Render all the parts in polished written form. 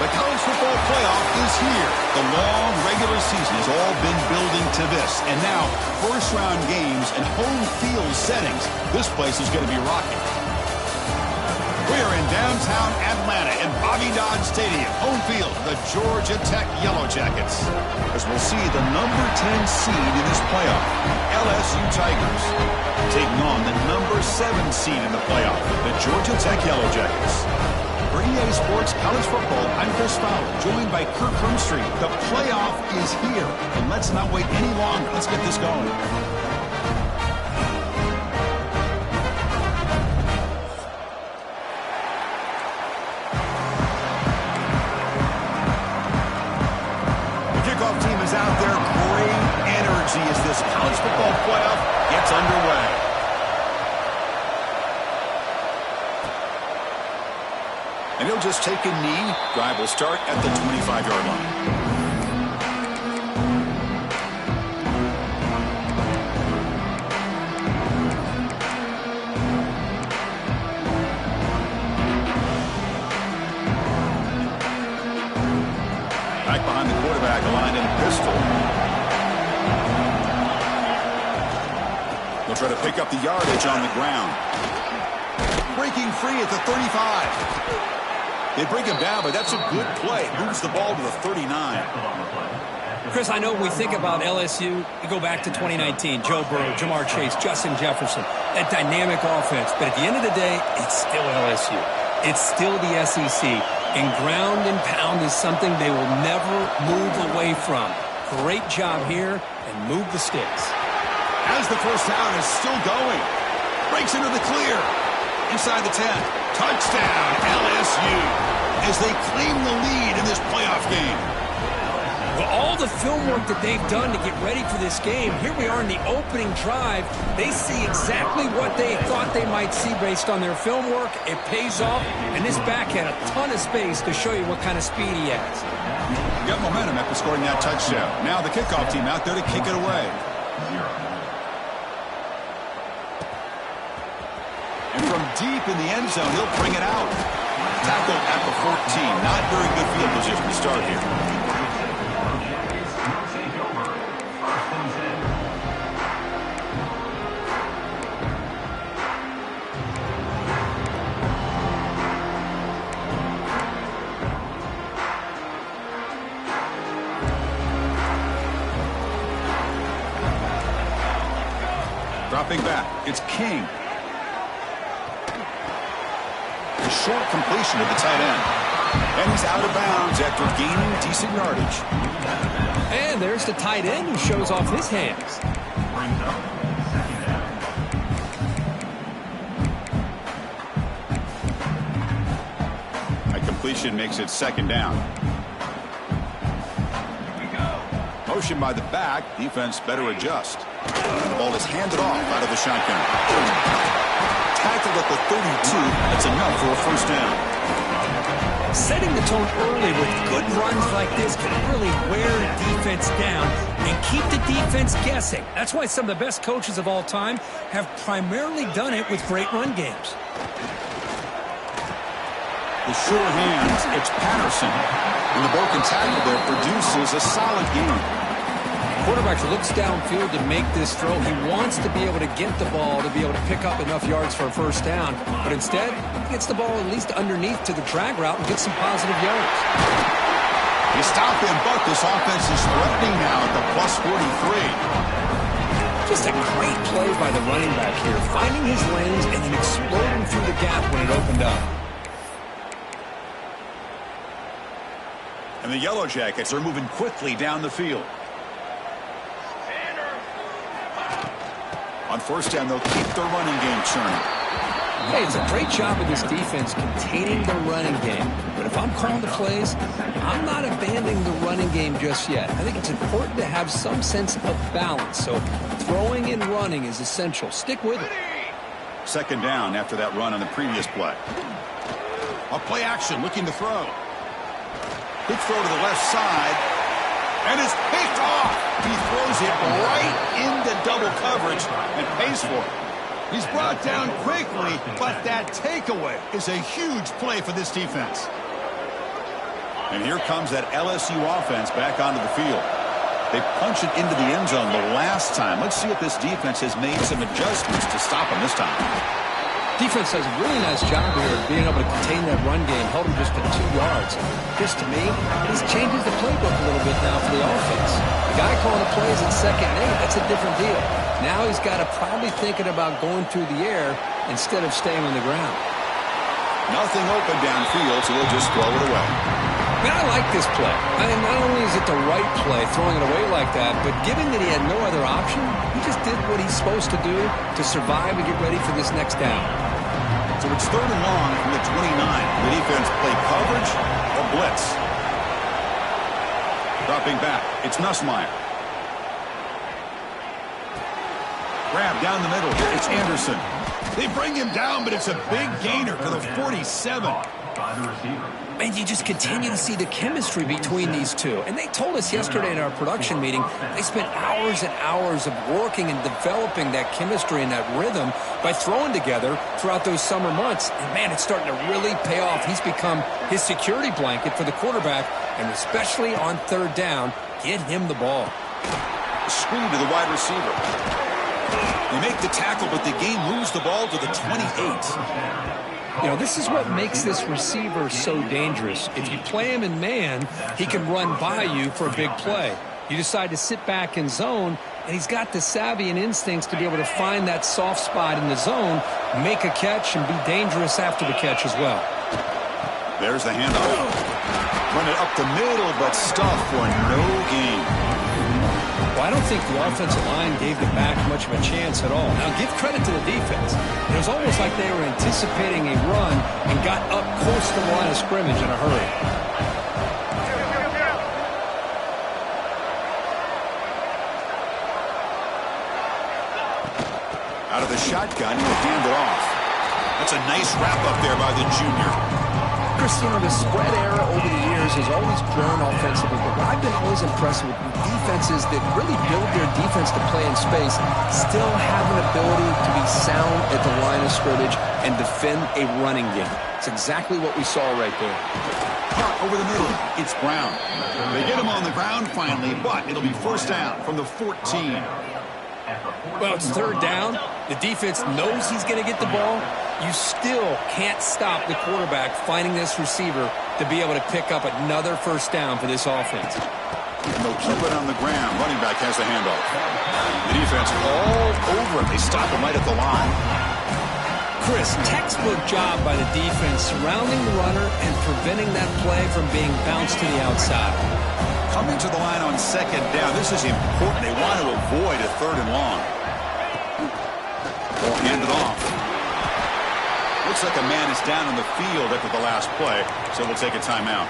The college football playoff is here. The long regular season has all been building to this. And now, first-round games and home field settings. This place is going to be rocking. We are in downtown Atlanta in Bobby Dodd Stadium. Home field, the Georgia Tech Yellow Jackets. As we'll see the number 10 seed in this playoff, LSU Tigers, taking on the number 7 seed in the playoff, the Georgia Tech Yellow Jackets. For EA Sports College Football, I'm Chris Fowler, joined by Kirk Hermstreet. The playoff is here, and let's not wait any longer. Let's get this going. Team is out there. Great energy as this college football playoff gets underway. And he'll just take a knee. Drive will start at the 25-yard line. Behind the quarterback, aligned in a pistol. They'll try to pick up the yardage on the ground. Breaking free at the 35. They bring him down, but that's a good play. Moves the ball to the 39. Chris, I know when we think about LSU, we go back to 2019. Joe Burrow, Jamar Chase, Justin Jefferson, that dynamic offense. But at the end of the day, it's still LSU. It's still the SEC. And ground and pound is something they will never move away from. Great job here, and move the sticks. As the first down is still going. Breaks into the clear. Inside the 10. Touchdown, LSU. As they claim the lead in this playoff game. Well, all the film work that they've done to get ready for this game, here we are in the opening drive. They see exactly what they thought they might see based on their film work. It pays off, and this back had a ton of space to show you what kind of speed he has. Got momentum after scoring that touchdown. Now the kickoff team out there to kick it away. And from deep in the end zone, he'll bring it out. Tackled at the 14. Not very good field position to start here. Dropping back, it's King. A short completion to the tight end. And he's out of bounds after gaining decent yardage. And there's the tight end who shows off his hands. That completion makes it second down. Motion by the back. Defense better adjust. The ball is handed off out of the shotgun. Tackled at the 32. That's enough for a first down. Setting the tone early with good runs like this can really wear the defense down and keep the defense guessing. That's why some of the best coaches of all time have primarily done it with great run games. The sure hands, it's Patterson. And the broken tackle there produces a solid game. Quarterback looks downfield to make this throw. He wants to be able to get the ball to be able to pick up enough yards for a first down. But instead, he gets the ball at least underneath to the drag route and gets some positive yards. He stopped him, but this offense is threatening now at the plus 43. Just a great play by the running back here, finding his lanes and then exploding through the gap when it opened up. And the Yellow Jackets are moving quickly down the field. On first down, they'll keep their running game churning. Hey, it's a great job of this defense containing the running game. But if I'm calling the plays, I'm not abandoning the running game just yet. I think it's important to have some sense of balance. So throwing and running is essential. Stick with it. Second down after that run on the previous play. A play action, looking to throw. Quick throw to the left side. And it's picked off. He throws it right into double coverage and pays for it. He's brought down quickly, but that takeaway is a huge play for this defense. And here comes that LSU offense back onto the field. They punch it into the end zone the last time. Let's see if this defense has made some adjustments to stop them this time. Defense does a really nice job here of being able to contain that run game, held him just to 2 yards. This, to me, this changes the playbook a little bit now for the offense. The guy calling the plays at 2nd and 8, that's a different deal. Now he's got to probably thinking about going through the air instead of staying on the ground. Nothing open downfield, so he'll just throw it away. Man, I like this play. I mean, not only is it the right play, throwing it away like that, but given that he had no other option, he just did what he's supposed to do to survive and get ready for this next down. So it's 3rd and long from the 29. The defense play coverage or blitz. Dropping back, it's Nussmeier. Grab down the middle, it's Anderson. They bring him down, but it's a big gainer to the 47. And you just continue to see the chemistry between these two. And they told us yesterday in our production meeting, they spent hours and hours of working and developing that chemistry and that rhythm by throwing together throughout those summer months. And, man, it's starting to really pay off. He's become his security blanket for the quarterback, and especially on 3rd down, get him the ball. Screen to the wide receiver. They make the tackle, but the game moves the ball to the 28. You know, this is what makes this receiver so dangerous. If you play him in man, he can run by you for a big play. You decide to sit back in zone, and he's got the savvy and instincts to be able to find that soft spot in the zone, make a catch, and be dangerous after the catch as well. There's the handoff. Run it up the middle, but stuffed for no gain. Well, I don't think the offensive line gave the back much of a chance at all. Now, give credit to the defense. It was almost like they were anticipating a run and got up close to the line of scrimmage in a hurry. Out of the shotgun, he'll hand it off. That's a nice wrap-up there by the junior. Chris, you know, the spread era over the years has always grown offensively, but what I've been always impressed with defenses that really build their defense to play in space still have an ability to be sound at the line of scrimmage and defend a running game. It's exactly what we saw right there. Caught over the middle. It's Brown. They get him on the ground finally, but it'll be 1st down from the 14. Well, it's 3rd down. The defense knows he's going to get the ball. You still can't stop the quarterback finding this receiver to be able to pick up another 1st down for this offense. And they'll keep it on the ground. Running back has the handoff. The defense all over him. They stop him right at the line. Chris, textbook job by the defense surrounding the runner and preventing that play from being bounced to the outside. Coming to the line on 2nd down. This is important. They want to avoid a 3rd and long. They'll hand it off. Looks like a man is down on the field after the last play, so we'll take a timeout.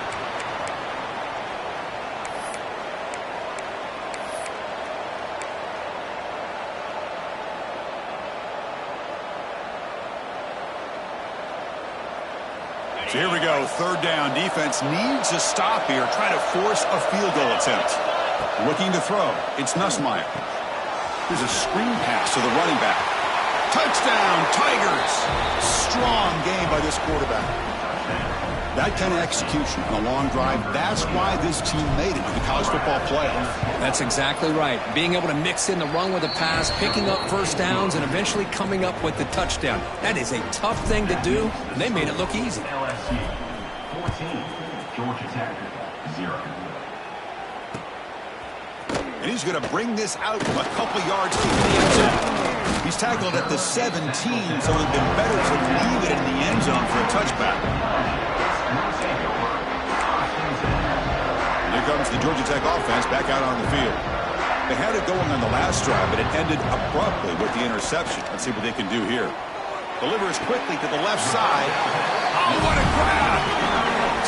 So here we go, 3rd down. Defense needs a stop here, try to force a field goal attempt. Looking to throw, it's Nussmeier. There's a screen pass to the running back. Touchdown, Tigers! Strong game by this quarterback. That kind of execution on a long drive, that's why this team made it to the college football playoff. That's exactly right. Being able to mix in the run with the pass, picking up 1st downs, and eventually coming up with the touchdown. That is a tough thing to do, and they made it look easy. LSU 14, Georgia Tech 0. And he's going to bring this out from a couple yards deep in the end zone. He's tackled at the 17, so it would have been better to leave it in the end zone for a touchback. And here comes the Georgia Tech offense back out on the field. They had it going on the last drive, but it ended abruptly with the interception. Let's see what they can do here. Delivers quickly to the left side. Oh, what a grab!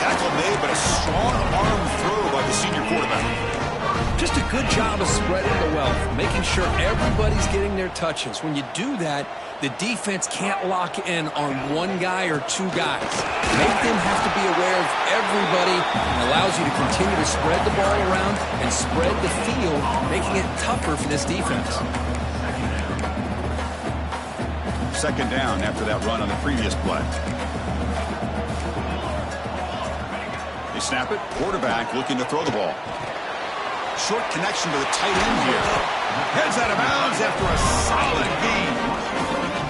Tackle made, but a strong arm throw by the senior quarterback. Just a good job of spreading the wealth, making sure everybody's getting their touches. When you do that, the defense can't lock in on one guy or 2 guys. Make them have to be aware of everybody, and allows you to continue to spread the ball around and spread the field, making it tougher for this defense. 2nd down after that run on the previous play. They snap it. Quarterback looking to throw the ball. Short connection to the tight end here. Heads out of bounds after a solid game.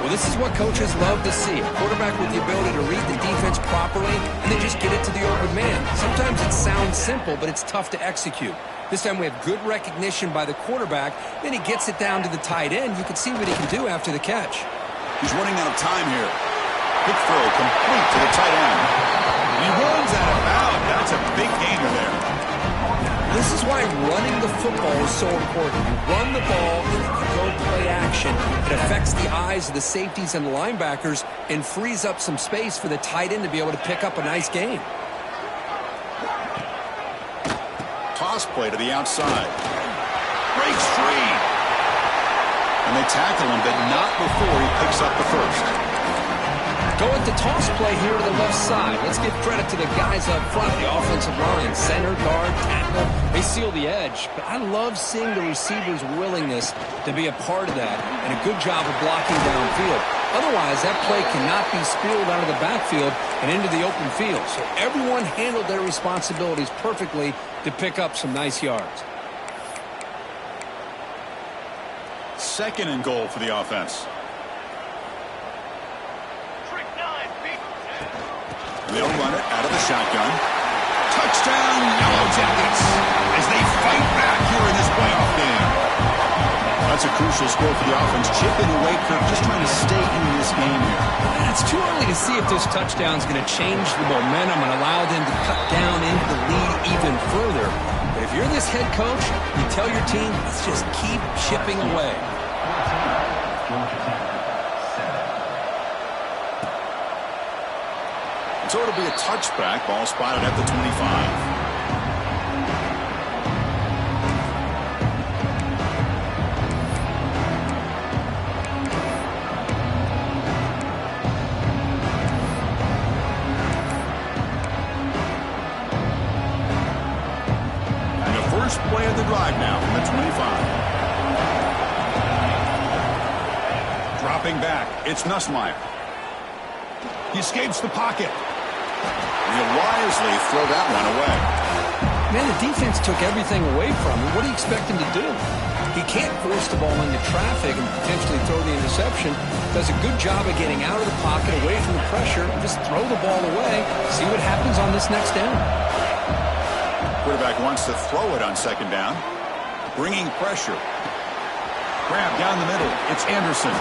Well, this is what coaches love to see. A quarterback with the ability to read the defense properly and then just get it to the open man. Sometimes it sounds simple, but it's tough to execute. This time we have good recognition by the quarterback. Then he gets it down to the tight end. You can see what he can do after the catch. He's running out of time here. Quick throw complete to the tight end. He runs out of bounds. That's a big gainer there. This is why running the football is so important. You run the ball and then you go play action. It affects the eyes of the safeties and the linebackers and frees up some space for the tight end to be able to pick up a nice gain. Toss play to the outside. Breaks free. And they tackle him, but not before he picks up the first. Go with the toss play here to the left side. Let's give credit to the guys up front, the offensive line, center, guard, tackle. They seal the edge. But I love seeing the receivers' willingness to be a part of that and a good job of blocking downfield. Otherwise, that play cannot be spilled out of the backfield and into the open field. So everyone handled their responsibilities perfectly to pick up some nice yards. Second and goal for the offense. They'll run it out of the shotgun. Touchdown, Yellow Jackets, as they fight back here in this playoff game. That's a crucial score for the offense. Chipping away, Kirk, just trying to stay in this game here. It's too early to see if this touchdown is going to change the momentum and allow them to cut down into the lead even further. But if you're this head coach, you tell your team, let's just keep chipping away. So it'll be a touchback. Ball spotted at the 25. First play of the drive now from the 25. Dropping back, it's Nussmeier. He escapes the pocket. He'll wisely throw that one away. Man, the defense took everything away from him. What do you expect him to do? He can't force the ball into traffic and potentially throw the interception. Does a good job of getting out of the pocket, away from the pressure, and just throw the ball away. See what happens on this next down. Quarterback wants to throw it on second down. Bringing pressure. Grab down the middle. It's Anderson.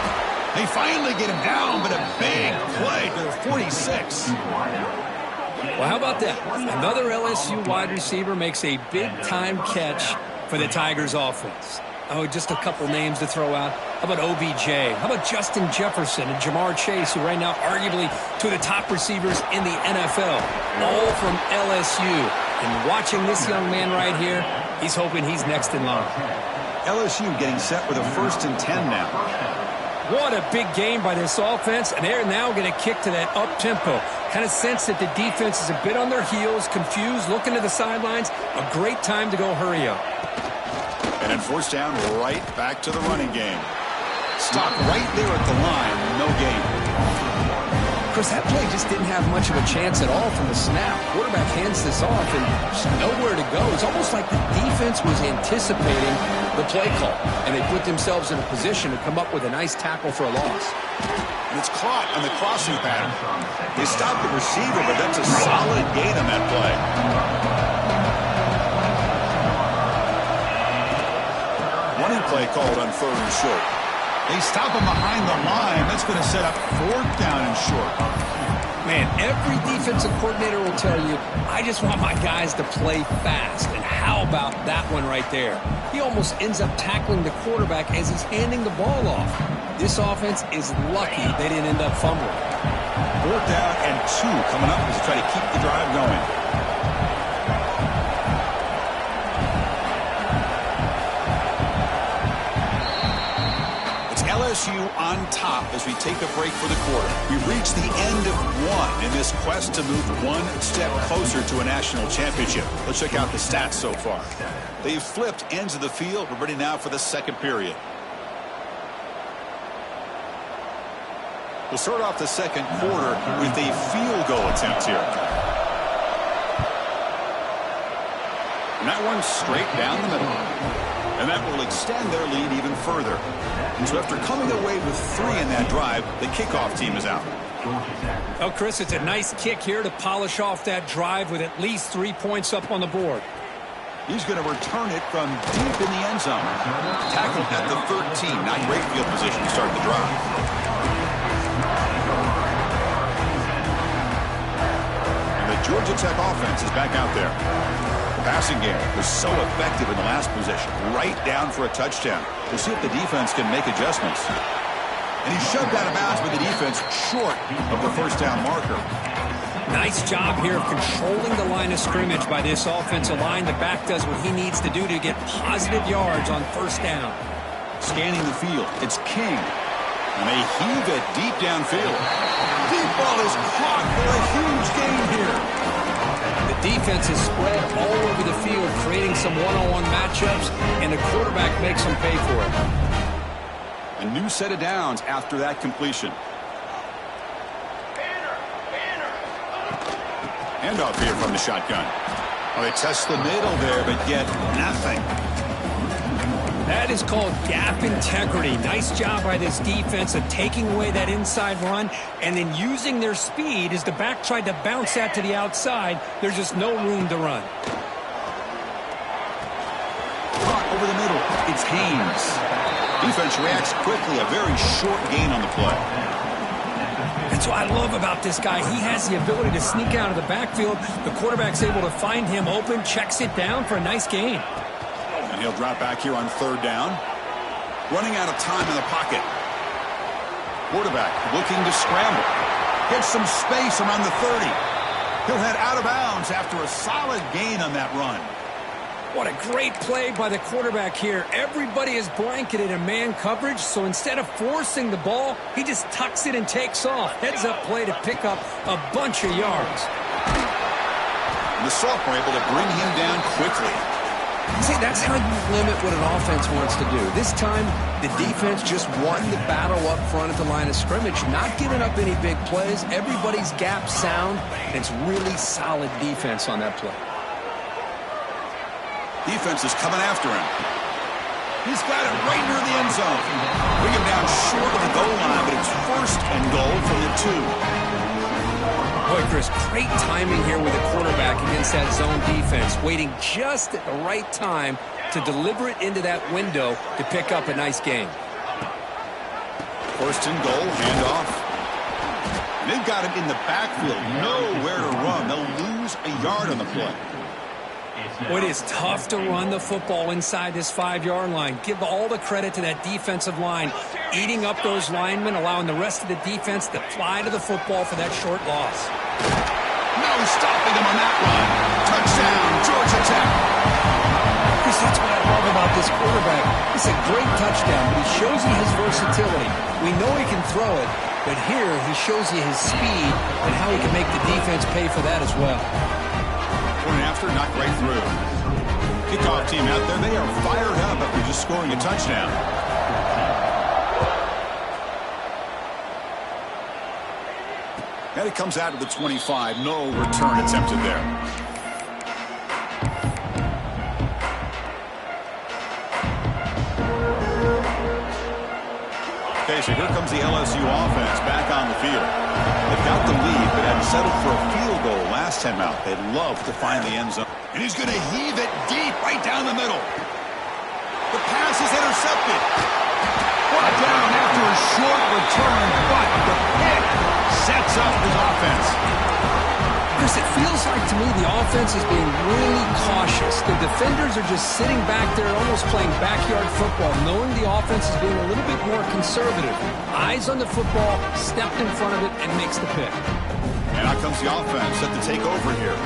They finally get him down, but a big play to the 46. Well, how about that? Another LSU wide receiver makes a big-time catch for the Tigers offense. Oh, just a couple names to throw out. How about OBJ? How about Justin Jefferson and Jamar Chase, who right now arguably two of the top receivers in the NFL, all from LSU. And watching this young man right here, he's hoping he's next in line. LSU getting set with a 1st and 10 now. What a big game by this offense, and they're now going to kick to that up-tempo. Kind of sense that the defense is a bit on their heels, confused, looking to the sidelines. A great time to go hurry up. And then forced down, right back to the running game. Stop right there at the line, no gain. Chris, that play just didn't have much of a chance at all from the snap. Quarterback hands this off and just nowhere to go. It's almost like the defense was anticipating the play call, and they put themselves in a position to come up with a nice tackle for a loss. And it's caught on the crossing pattern. They stopped the receiver, but that's a solid gain on that play. Running play called on 3rd and short. They stop him behind the line. That's going to set up 4th down and short. Man, every defensive coordinator will tell you, I just want my guys to play fast. And how about that one right there? He almost ends up tackling the quarterback as he's handing the ball off. This offense is lucky they didn't end up fumbling. 4th down and 2 coming up as they try to keep the drive going. LSU on top as we take a break for the quarter. We've reached the end of one in this quest to move one step closer to a national championship. Let's check out the stats so far. They've flipped ends of the field. We're ready now for the second period. We'll start off the second quarter with a field goal attempt here. And that one's straight down the middle. And that will extend their lead even further. So after coming away with 3 in that drive, the kickoff team is out. Oh, Chris, it's a nice kick here to polish off that drive with at least 3 points up on the board. He's going to return it from deep in the end zone. Tackled at the 13. Not great field position to start the drive. And the Georgia Tech offense is back out there. The passing game was so effective in the last possession. Right down for a touchdown. We'll see if the defense can make adjustments. And he shoved out of bounds with the defense short of the first down marker. Nice job here of controlling the line of scrimmage by this offensive line. The back does what he needs to do to get positive yards on first down. Scanning the field, it's King. And they heave it deep downfield. Deep ball is caught for a huge gain here. The defense is spread all over the field, creating some one-on-one matchups, and the quarterback makes them pay for it. A new set of downs after that completion. Handoff here from the shotgun. Oh, they test the middle there, but get nothing. That is called gap integrity. Nice job by this defense of taking away that inside run and then using their speed as the back tried to bounce that to the outside. There's just no room to run. Caught over the middle. It's Haynes. Defense reacts quickly. A very short gain on the play. That's what I love about this guy. He has the ability to sneak out of the backfield. The quarterback's able to find him open, checks it down for a nice gain. And he'll drop back here on third down. Running out of time in the pocket. Quarterback looking to scramble. Gets some space around the 30. He'll head out of bounds after a solid gain on that run. What a great play by the quarterback here. Everybody is blanketed in man coverage, so instead of forcing the ball, he just tucks it and takes off. Heads-up play to pick up a bunch of yards. And the sophomore able to bring him down quickly. See, that's how you limit what an offense wants to do. This time, the defense just won the battle up front at the line of scrimmage, not giving up any big plays. Everybody's gap sound, and it's really solid defense on that play. Defense is coming after him. He's got it right near the end zone. Bring him down short of the goal line, but it's first and goal from the 2. Boy, Chris, great timing here with the quarterback against that zone defense, waiting just at the right time to deliver it into that window to pick up a nice gain. First and goal, handoff. And they've got him in the backfield, nowhere to run. They'll lose a yard on the play. Well, it is tough to run the football inside this 5-yard line. Give all the credit to that defensive line, eating up those linemen, allowing the rest of the defense to fly to the football for that short loss. No stopping him on that run. Touchdown, Georgia Tech. Chris, that's what I love about this quarterback. It's a great touchdown, but he shows you his versatility. We know he can throw it, but here he shows you his speed and how he can make the defense pay for that as well. Point after, knocked right through. Kickoff team out there, they are fired up after just scoring a touchdown. And it comes out of the 25. No return attempted there. Okay, so here comes the LSU offense back on the field. They've got the lead, but had settled for a field goal last time out. They'd love to find the end zone. And he's going to heave it deep right down the middle. The pass is intercepted. Brought down after a short return, but the pick sets up his offense. Chris, it feels like to me the offense is being really cautious. The defenders are just sitting back there almost playing backyard football, knowing the offense is being a little bit more conservative. Eyes on the football, stepped in front of it, and makes the pick. And out comes the offense set to take over here.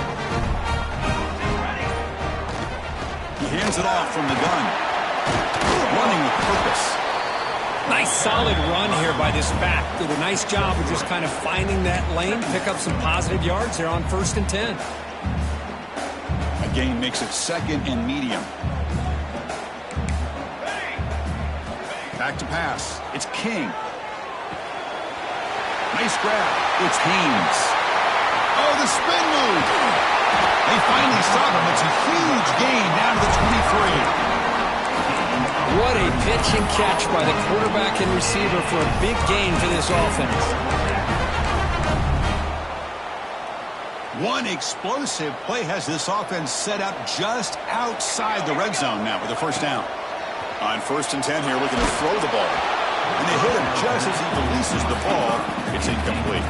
He hands it off from the gun. Running with purpose. Nice solid run here by this back. Did a nice job of just kind of finding that lane, pick up some positive yards here on 1st and 10. A gain makes it 2nd and medium. Back to pass. It's King. Nice grab. It's Haynes. Oh, the spin move. They finally stop him. It's a huge gain What a pitch and catch by the quarterback and receiver for a big gain for this offense. One explosive play has this offense set up just outside the red zone now with a first down. On 1st and 10 here, looking to throw the ball. And they hit him just as he releases the ball. It's incomplete.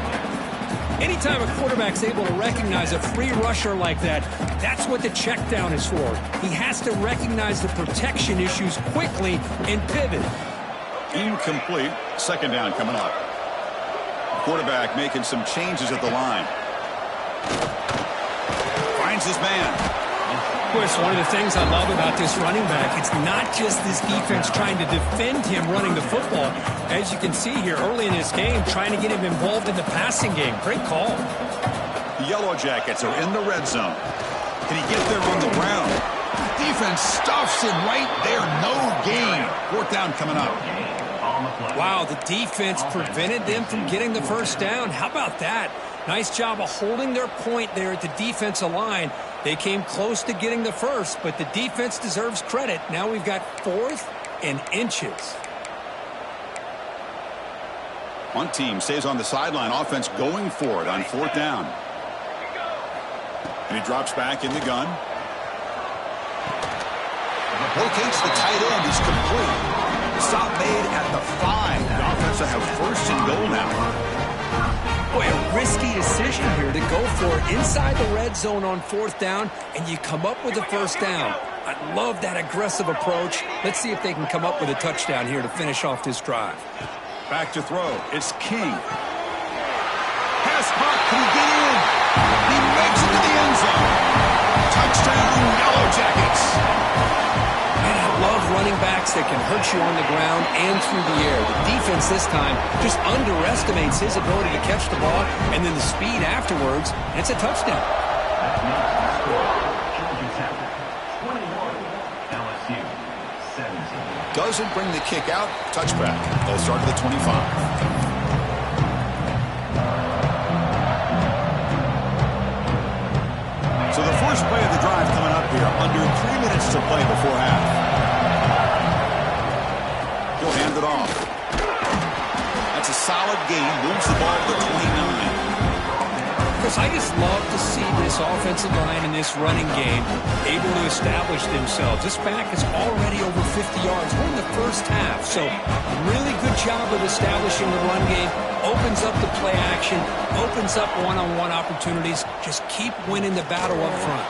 Anytime a quarterback's able to recognize a free rusher like that, that's what the check down is for. He has to recognize the protection issues quickly and pivot. Incomplete. 2nd down coming up. Quarterback making some changes at the line. Finds his man. Chris, one of the things I love about this running back, it's not just this defense trying to defend him running the football. As you can see here early in this game, trying to get him involved in the passing game. Great call. The Yellow Jackets are in the red zone. Can he get there on the ground? Defense stuffs him right there. No gain. 4th down coming up. Wow, the defense prevented them from getting the first down. How about that? Nice job of holding their point there at the defensive line. They came close to getting the first, but the defense deserves credit. Now we've got 4th and inches. One team stays on the sideline. Offense going for it on 4th down. And he drops back in the gun. Locates the tight end. He's complete. Stop made at the 5. The offense will have 1st and goal now. Boy, a risky decision here to go for it inside the red zone on 4th down, and you come up with a first down. I love that aggressive approach. Let's see if they can come up with a touchdown here to finish off this drive. Back to throw. It's King. Pass caught. Can he get in? He makes it to the end zone. Touchdown, Yellow Jackets. And I love running backs that can hurt you on the ground and through the air. The defense this time just underestimates his ability to catch the ball, and then the speed afterwards, and it's a touchdown. Doesn't bring the kick out. Touchback. They'll start at the 25. So the first play of the drive coming up here. Under 3 minutes to play before half. He'll hand it off. That's a solid gain. Moves the ball to 29. Chris, I just love to see this offensive line in this running game able to establish themselves. This back is already over 50 yards. We're in the first half, so really good job of establishing the run game. Opens up the play action, opens up one-on-one opportunities. Just keep winning the battle up front.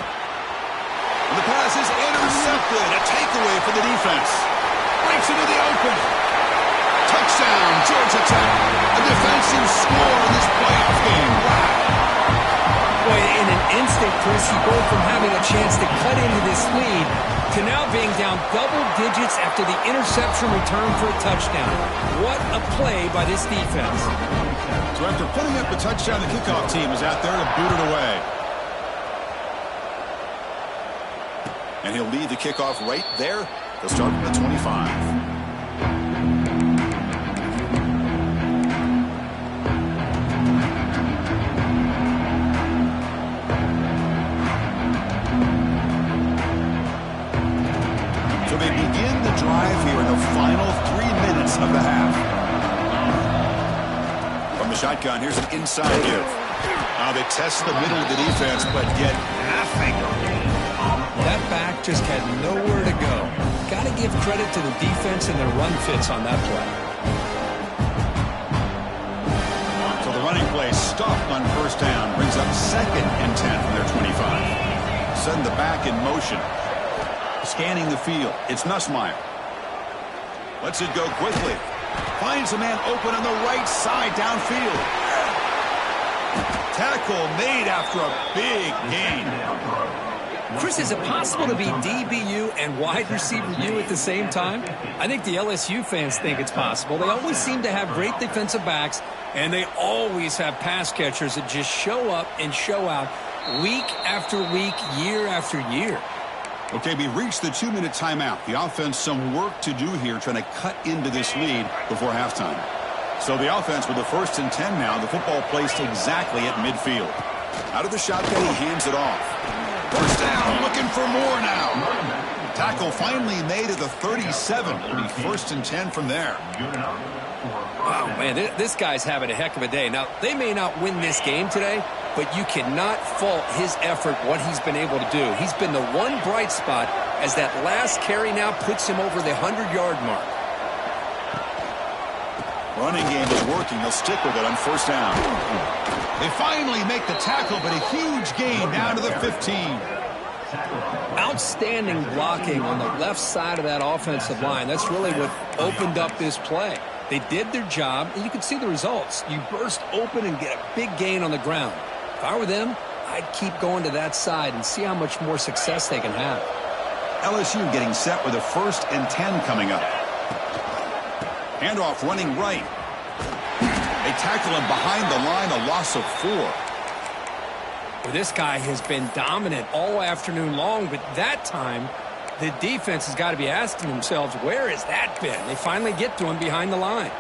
The pass is intercepted. A takeaway for the defense. Breaks into the open. Touchdown, Georgia Tech. A defensive score in this playoff game. Wow. Boy, in an instant, Chris, you go from having a chance to cut into this lead to now being down double digits after the interception return for a touchdown. What a play by this defense. So after putting up the touchdown, the kickoff team is out there to boot it away. And he'll lead the kickoff right there. They'll start at the 25. Drive here in the final 3 minutes of the half. From the shotgun, here's an inside give. Now they test the middle of the defense, but get nothing. That back just had nowhere to go. Got to give credit to the defense and their run fits on that play. So the running play stuffed on 1st down brings up 2nd and 10 from their 25. Send the back in motion. Scanning the field. It's Nussmeier. Lets it go quickly. Finds a man open on the right side downfield. Tackle made after a big gain. Chris, is it possible to be DBU and wide receiver U at the same time? I think the LSU fans think it's possible. They always seem to have great defensive backs, and they always have pass catchers that just show up and show out week after week, year after year. Okay, we reached the 2-minute timeout. The offense some work to do here trying to cut into this lead before halftime. So the offense with the 1st and 10 now. The football placed exactly at midfield. Out of the shotgun, he hands it off. 1st down, looking for more now. Tackle finally made at the 37. It'll be 1st and 10 from there. Wow, man, this guy's having a heck of a day. Now, they may not win this game today, but you cannot fault his effort, what he's been able to do. He's been the one bright spot as that last carry now puts him over the 100-yard mark. Running game is working. They'll stick with it on 1st down. They finally make the tackle, but a huge gain down to the 15. Outstanding blocking on the left side of that offensive line. That's really what opened up this play. They did their job, and you can see the results. You burst open and get a big gain on the ground. If I were them, I'd keep going to that side and see how much more success they can have. LSU getting set with a 1st and 10 coming up. Handoff running right. They tackle him behind the line, a loss of 4. Well, this guy has been dominant all afternoon long, but that time, the defense has got to be asking themselves, where has that been? They finally get to him behind the line.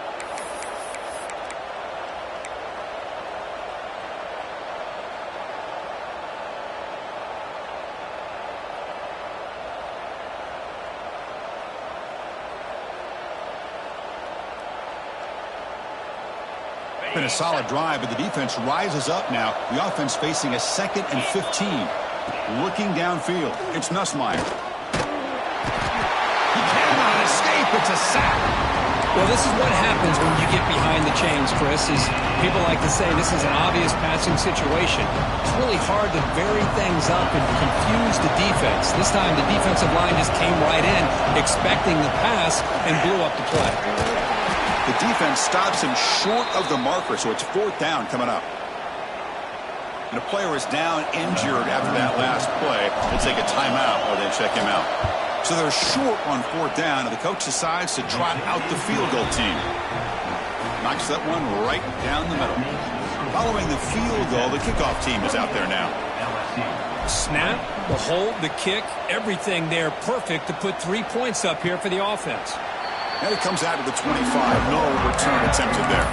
Been a solid drive, but the defense rises up now. The offense facing a 2nd and 15. Looking downfield, it's Nussmeier. He cannot escape. It's a sack. Well, this is what happens when you get behind the chains, Chris. Is people like to say this is an obvious passing situation. It's really hard to vary things up and confuse the defense. This time the defensive line just came right in, expecting the pass, and blew up the play. The defense stops him short of the marker, so it's 4th down coming up. And a player is down injured after that last play. We'll take a timeout while they check him out. So they're short on 4th down, and the coach decides to trot out the field goal team. Knocks that one right down the middle. Following the field goal, the kickoff team is out there now. Snap, the hold, the kick, everything there perfect to put 3 points up here for the offense. And it comes out to the 25. No return attempted there.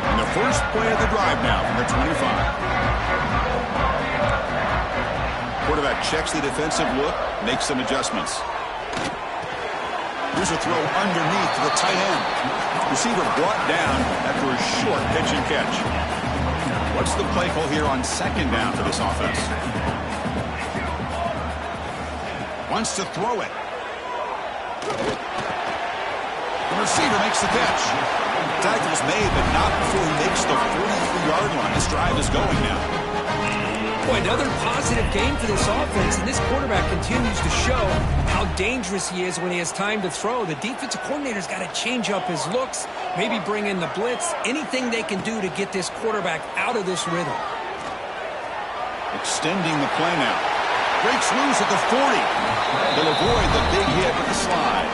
And the first play of the drive now from the 25. Quarterback checks the defensive look, makes some adjustments. Here's a throw underneath to the tight end. Receiver brought down after a short pitch and catch. What's the play call here on 2nd down for this offense? Wants to throw it. The receiver makes the catch. Tackle's made, but not before he makes the 43-yard line. This drive is going now. Boy, another positive game for this offense, and this quarterback continues to show how dangerous he is when he has time to throw. The defensive coordinator's got to change up his looks, maybe bring in the blitz, anything they can do to get this quarterback out of this rhythm. Extending the play now. Breaks loose at the 40. They'll avoid the big hit with the slide.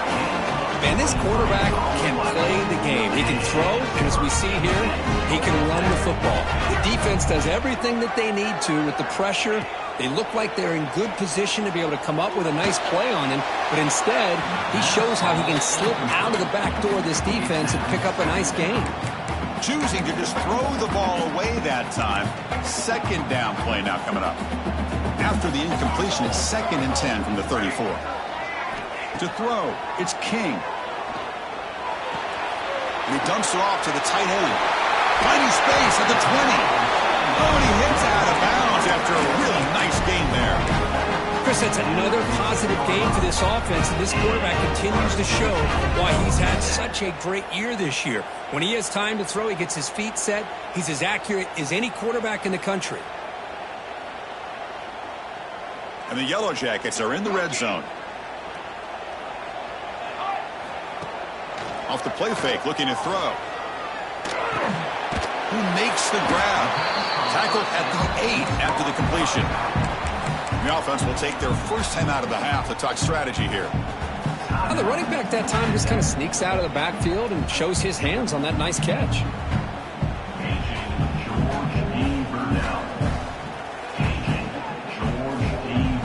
Man, this quarterback can play the game. He can throw, and as we see here, he can run the football. The defense does everything that they need to with the pressure. They look like they're in good position to be able to come up with a nice play on him, but instead, he shows how he can slip out of the back door of this defense and pick up a nice gain. Choosing to just throw the ball away that time. 2nd down play now coming up. After the incompletion, it's 2nd and 10 from the 34. To throw, it's King. And he dumps it off to the tight end. Finding space at the 20. Oh, and he hits out of bounds after a really nice gain there. Chris, that's another positive game for this offense, and this quarterback continues to show why he's had such a great year this year. When he has time to throw, he gets his feet set. He's as accurate as any quarterback in the country. And the Yellow Jackets are in the red zone. Off the play fake, looking to throw. Who makes the grab? Tackled at the 8 after the completion. The offense will take their first time out of the half to talk strategy here. Well, the running back that time just kind of sneaks out of the backfield and shows his hands on that nice catch.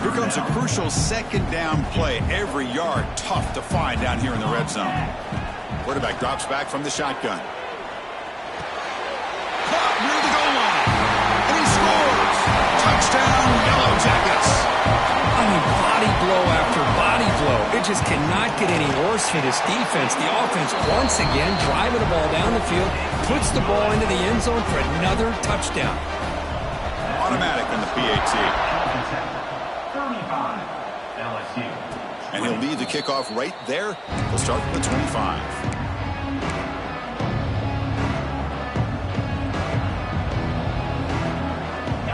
Here comes a crucial 2nd down play. Every yard tough to find down here in the red zone. Quarterback drops back from the shotgun. Caught near the goal line. And he scores! Touchdown, Yellow Jackets. I mean, body blow after body blow. It just cannot get any worse for this defense. The offense, once again, driving the ball down the field, puts the ball into the end zone for another touchdown. Automatic on the PAT. 35, LSU. And he'll lead the kickoff right there. He'll start from the 25.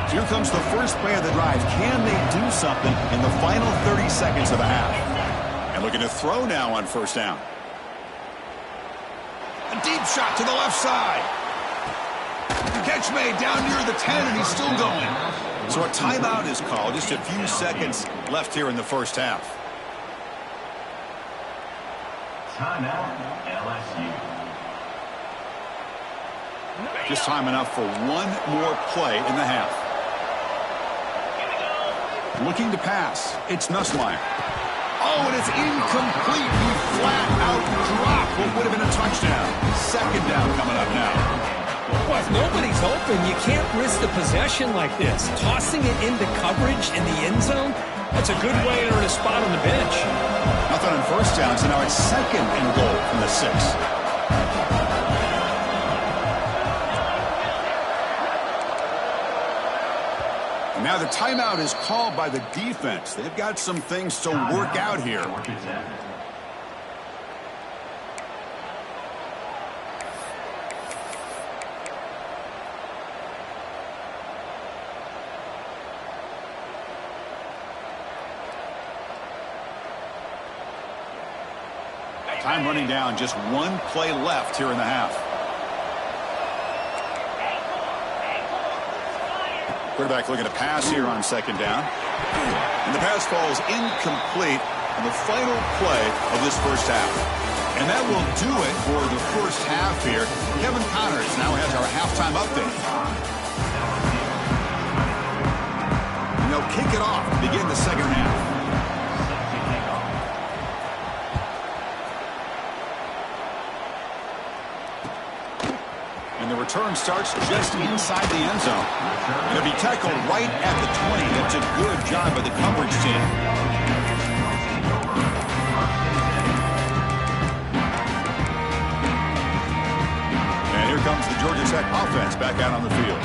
Here comes the first play of the drive. Can they do something in the final 30 seconds of the half? And looking to throw now on first down. A deep shot to the left side. Catch made down near the 10, and he's still going. So a timeout is called. Just a few seconds left here in the first half. Timeout, LSU. Just time enough for one more play in the half. Looking to pass. It's Nussmeier. Oh, and it's incomplete. He flat out dropped what would have been a touchdown. Second down coming up now. Well, if nobody's open, you can't risk the possession like this. Tossing it into coverage in the end zone, that's a good way to earn a spot on the bench. Nothing on first down, so now it's second and goal from the 6. And now the timeout is called by the defense. They've got some things to work out here. Time running down, just one play left here in the half. Quarterback looking to pass here on second down. And the pass falls incomplete on the final play of this first half. And that will do it for the first half here. Kevin Connors now has our halftime update. And they'll kick it off to begin the second half. And the return starts just inside the end zone. It'll be tackled right at the 20. That's a good job by the coverage team. And here comes the Georgia Tech offense back out on the field.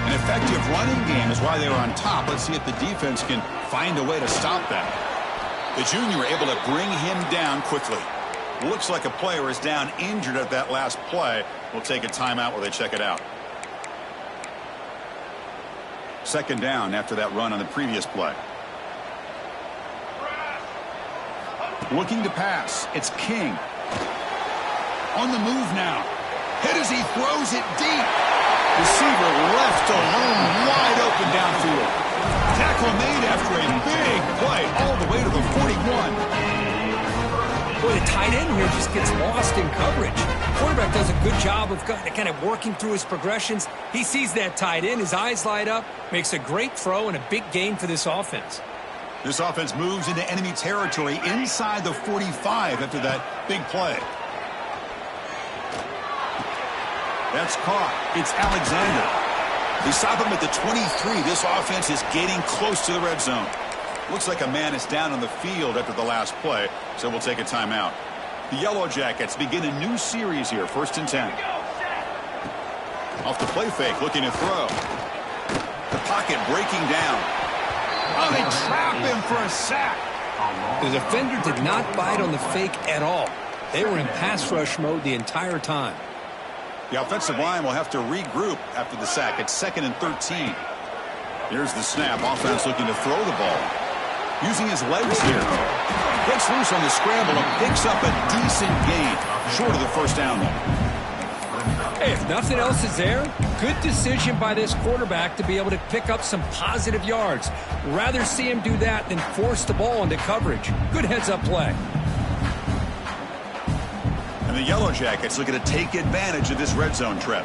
An effective running game is why they were on top. Let's see if the defense can find a way to stop that. The junior able to bring him down quickly. Looks like a player is down injured at that last play. We'll take a timeout while they check it out. Second down after that run on the previous play. Looking to pass. It's King. On the move now. Hit as he throws it deep. Receiver left alone, wide open downfield. Tackle made after a big play all the way to the 41. Boy, the tight end here just gets lost in coverage. Quarterback does a good job of kind of working through his progressions. He sees that tight end, his eyes light up, makes a great throw and a big gain for this offense. This offense moves into enemy territory inside the 45 after that big play. That's caught. It's Alexander. They stop him at the 23. This offense is getting close to the red zone. Looks like a man is down on the field after the last play, so we'll take a timeout. The Yellow Jackets begin a new series here, 1st and 10. Off the play fake, looking to throw. The pocket breaking down. Oh, they trap him for a sack. The defender did not bite on the fake at all. They were in pass rush mode the entire time. The offensive line will have to regroup after the sack. It's 2nd and 13. Here's the snap. Offense looking to throw the ball. Using his legs here. Gets loose on the scramble and picks up a decent gain. Short of the first down, though. Hey, if nothing else is there, good decision by this quarterback to be able to pick up some positive yards. Rather see him do that than force the ball into coverage. Good heads-up play. And the Yellow Jackets looking to take advantage of this red zone trip.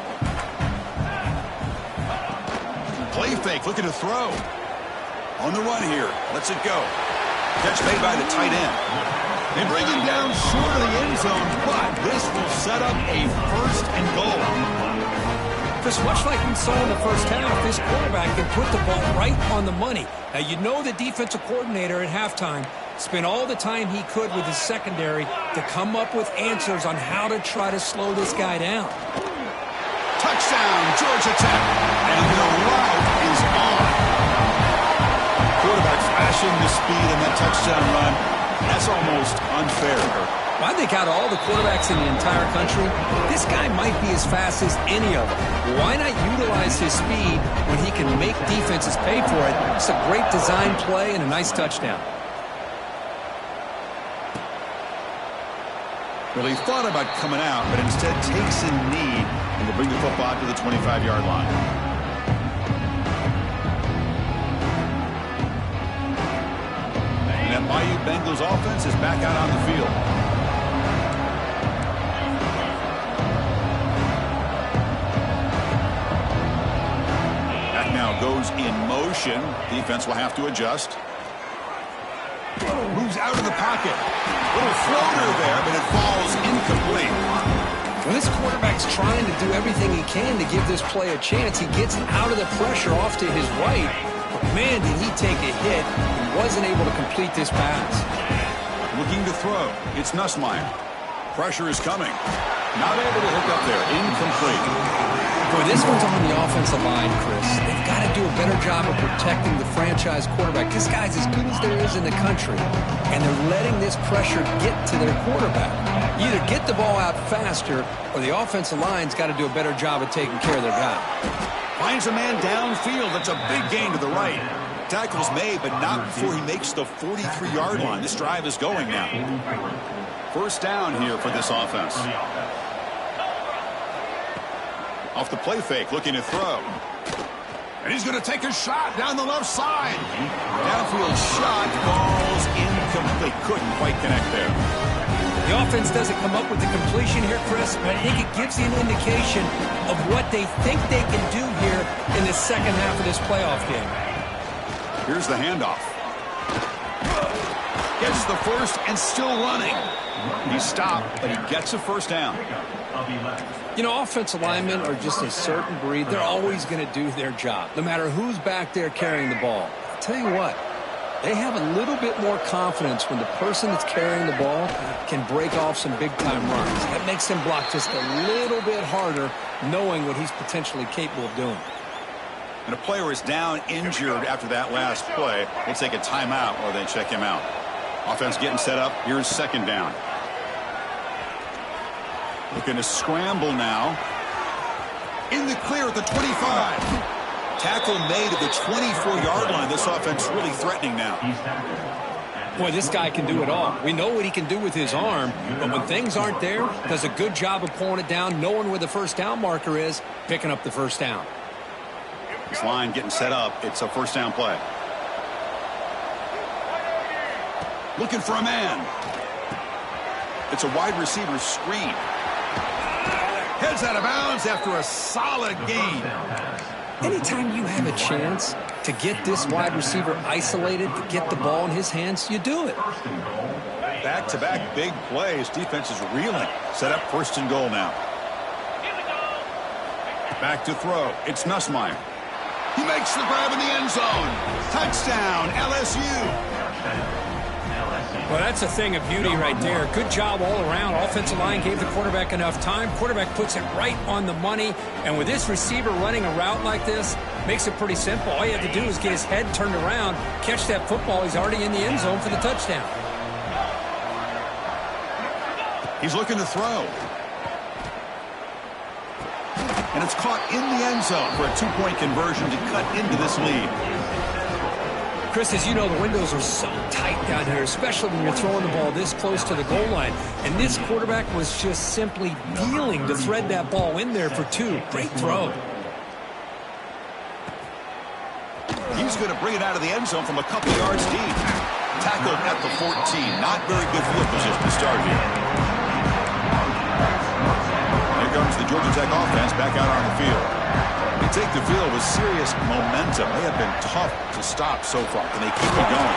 Play fake, looking to throw. On the run here. Lets it go. Catch made by the tight end. They bring him down short of the end zone, but this will set up a 1st and goal. Chris, much like we saw in the first half, this quarterback can put the ball right on the money. Now, you know the defensive coordinator at halftime spent all the time he could with his secondary to come up with answers on how to try to slow this guy down. Touchdown, Georgia Tech. And the route is on. Quarterback flashing the speed in that touchdown run. That's almost unfair. I think out of all the quarterbacks in the entire country, this guy might be as fast as any of them. Why not utilize his speed when he can make defenses pay for it? It's a great design play and a nice touchdown. Well, he thought about coming out, but instead takes a knee and will bring the football to the 25-yard line. And that Bayou Bengals offense is back out on the field. Back now goes in motion. Defense will have to adjust. Moves out of the pocket. Little floater there, but it falls incomplete. When this quarterback's trying to do everything he can to give this play a chance, he gets out of the pressure off to his right. But man, did he take a hit and wasn't able to complete this pass. Looking to throw. It's Nussmeier. Pressure is coming. Not able to hook up there. Incomplete. Boy, this one's on the offensive line, Chris. They've got to do a better job of protecting the franchise quarterback. This guy's as good as there is in the country, and they're letting this pressure get to their quarterback. Either get the ball out faster, or the offensive line's got to do a better job of taking care of their guy. Finds a man downfield. That's a big gain to the right. Tackle's made, but not before he makes the 43-yard line. This drive is going now. First down here for this offense. Off the play fake, looking to throw. And he's going to take a shot down the left side. Downfield shot, ball's incomplete. Couldn't quite connect there. The offense doesn't come up with the completion here, Chris, but I think it gives you an indication of what they think they can do here in the second half of this playoff game. Here's the handoff. Gets the first and still running. He stopped, but he gets a first down. You know, offensive linemen are just a certain breed. They're always going to do their job, no matter who's back there carrying the ball. I'll tell you what, they have a little bit more confidence when the person that's carrying the ball can break off some big-time runs. That makes them block just a little bit harder, knowing what he's potentially capable of doing. And a player is down injured after that last play. We'll take a timeout while they check him out. Offense getting set up. Here's second down. Looking to scramble now. In the clear at the 25. Tackle made at the 24-yard line. This offense really threatening now. Boy, this guy can do it all. We know what he can do with his arm, but when things aren't there, does a good job of pulling it down, knowing where the first down marker is, picking up the first down. This line getting set up. It's a first down play. Looking for a man. It's a wide receiver screen. Heads out of bounds after a solid gain. Anytime you have a chance to get this wide receiver isolated, to get the ball in his hands, you do it. Back-to-back big plays. Defense is reeling. Set up first and goal now. Back to throw. It's Nussmeier. He makes the grab in the end zone. Touchdown, LSU. Well, that's a thing of beauty right there. Good job all around. Offensive line gave the quarterback enough time. Quarterback puts it right on the money. And with this receiver running a route like this, makes it pretty simple. All you have to do is get his head turned around, catch that football. He's already in the end zone for the touchdown. He's looking to throw. And it's caught in the end zone for a two-point conversion to cut into this lead. Chris, as you know, the windows are so tight down here, especially when you're throwing the ball this close to the goal line. And this quarterback was just simply dealing to thread that ball in there for two. Great throw. He's going to bring it out of the end zone from a couple yards deep. Tackled at the 14. Not very good field position to start here. Here comes the Georgia Tech offense back out on the field. They take the field with serious momentum. They have been tough to stop so far. Can they keep it going?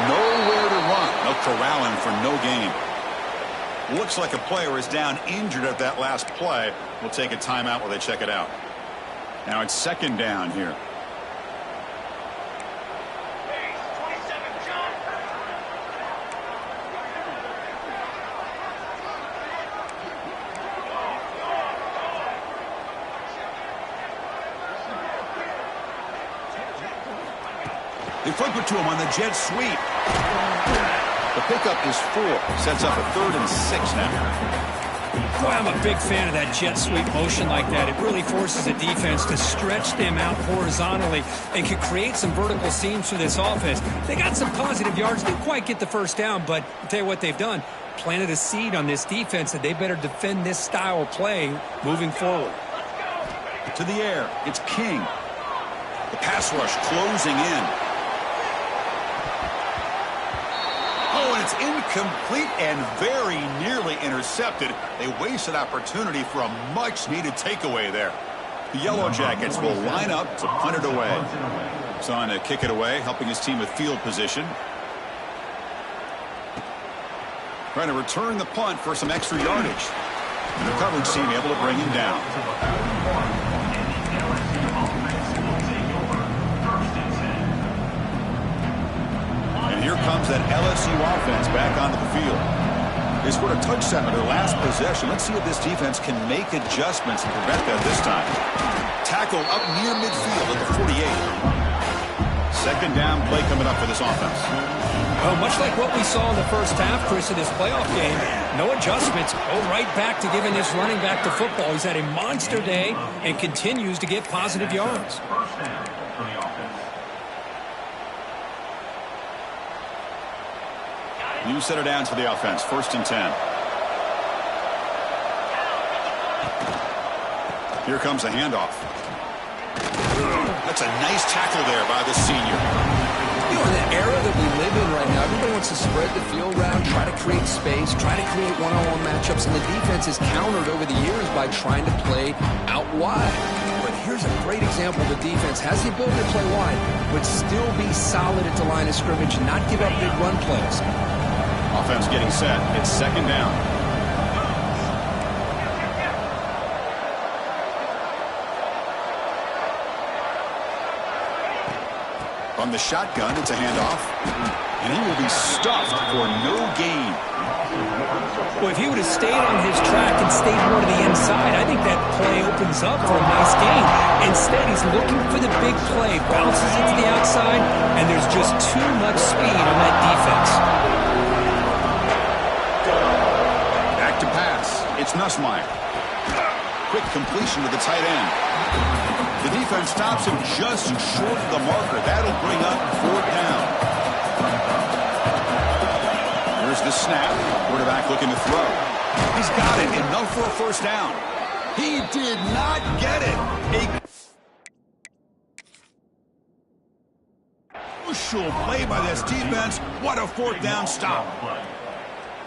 Nowhere to run. They'll corral him for no gain. Looks like a player is down injured at that last play. We'll take a timeout while they check it out. Now it's second down here. They flip it to him on the jet sweep. The pickup is 4. Sets up a 3rd and 6 now. Boy, I'm a big fan of that jet sweep motion like that. It really forces the defense to stretch them out horizontally and can create some vertical seams for this offense. They got some positive yards. Didn't quite get the first down, but I'll tell you what they've done. Planted a seed on this defense that they better defend this style of play moving forward. To the air. It's King. The pass rush closing in. Oh, and it's incomplete and very nearly intercepted. They wasted opportunity for a much-needed takeaway there. The Yellow Jackets will line up to punt it away. It's on to kick it away, helping his team with field position. Trying to return the punt for some extra yardage. And the coverage team able to bring him down. Here comes that LSU offense back onto the field. They scored a touchdown on their last possession. Let's see if this defense can make adjustments and prevent that this time. Tackle up near midfield at the 48. Second down play coming up for this offense. Well, much like what we saw in the first half, Chris, in this playoff game, no adjustments. Go right back to giving this running back to football. He's had a monster day and continues to get positive yards. You set her down to the offense. 1st and 10. Here comes a handoff. That's a nice tackle there by the senior. You know, in the era that we live in right now, everybody wants to spread the field around, try to create space, try to create one-on-one matchups, and the defense is countered over the years by trying to play out wide. But here's a great example. The defense has the ability to play wide, but still be solid at the line of scrimmage and not give up big run plays. Offense getting set. It's second down. From the shotgun, it's a handoff. And he will be stuffed for no gain. Well, if he would have stayed on his track and stayed more to the inside, I think that play opens up for a nice gain. Instead, he's looking for the big play, bounces it to the outside, and there's just too much speed on that defense. Back to pass. It's Nussmeier. Quick completion to the tight end. The defense stops him just short of the marker. That'll bring up 4th down. Here's the snap. Quarterback looking to throw. He's got it. Enough for a 1st down. He did not get it. A crucial play by this defense. What a 4th down stop.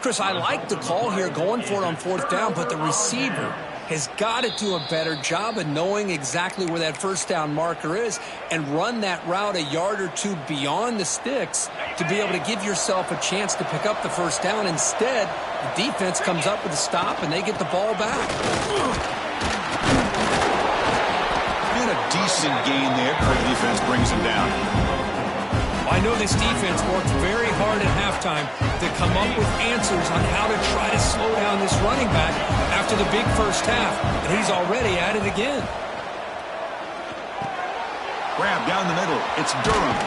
Chris, I like the call here going for it on 4th down, but the receiver has got to do a better job of knowing exactly where that 1st down marker is and run that route a yard or two beyond the sticks to be able to give yourself a chance to pick up the 1st down. Instead, the defense comes up with a stop and they get the ball back. And a decent gain there before the defense brings him down. I know this defense worked very hard at halftime to come up with answers on how to try to slow down this running back after the big first half, and he's already at it again. Grab down the middle. It's Durham.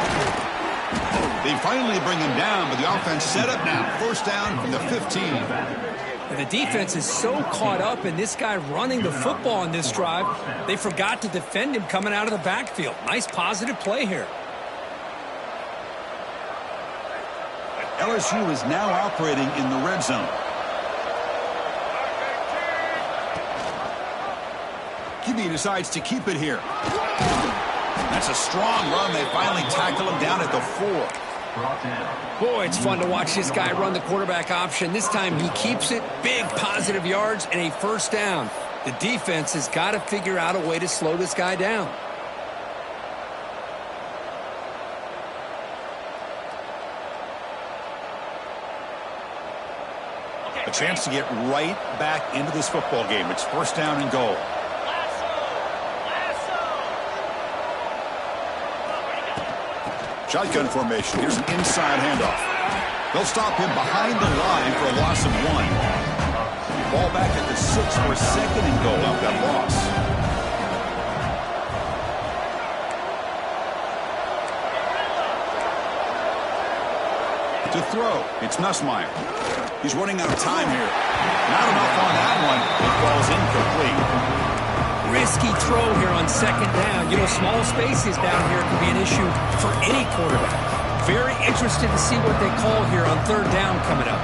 They finally bring him down, but the offense set up now. 1st down from the 15. And the defense is so caught up in this guy running the football on this drive, they forgot to defend him coming out of the backfield. Nice positive play here. LSU is now operating in the red zone. QB decides to keep it here. That's a strong run. They finally tackle him down at the 4. Boy, it's fun to watch this guy run the quarterback option. This time he keeps it. Big positive yards and a 1st down. The defense has got to figure out a way to slow this guy down. chance to get right back into this football game. It's first down and goal. Shotgun formation. Here's an inside handoff. They'll stop him behind the line for a loss of 1. Ball back at the 6 for second and goal off that loss. To throw, it's Nussmeier. He's running out of time here. Not enough on that one. It falls incomplete. Risky throw here on second down. You know, small spaces down here can be an issue for any quarterback. Very interested to see what they call here on third down coming up.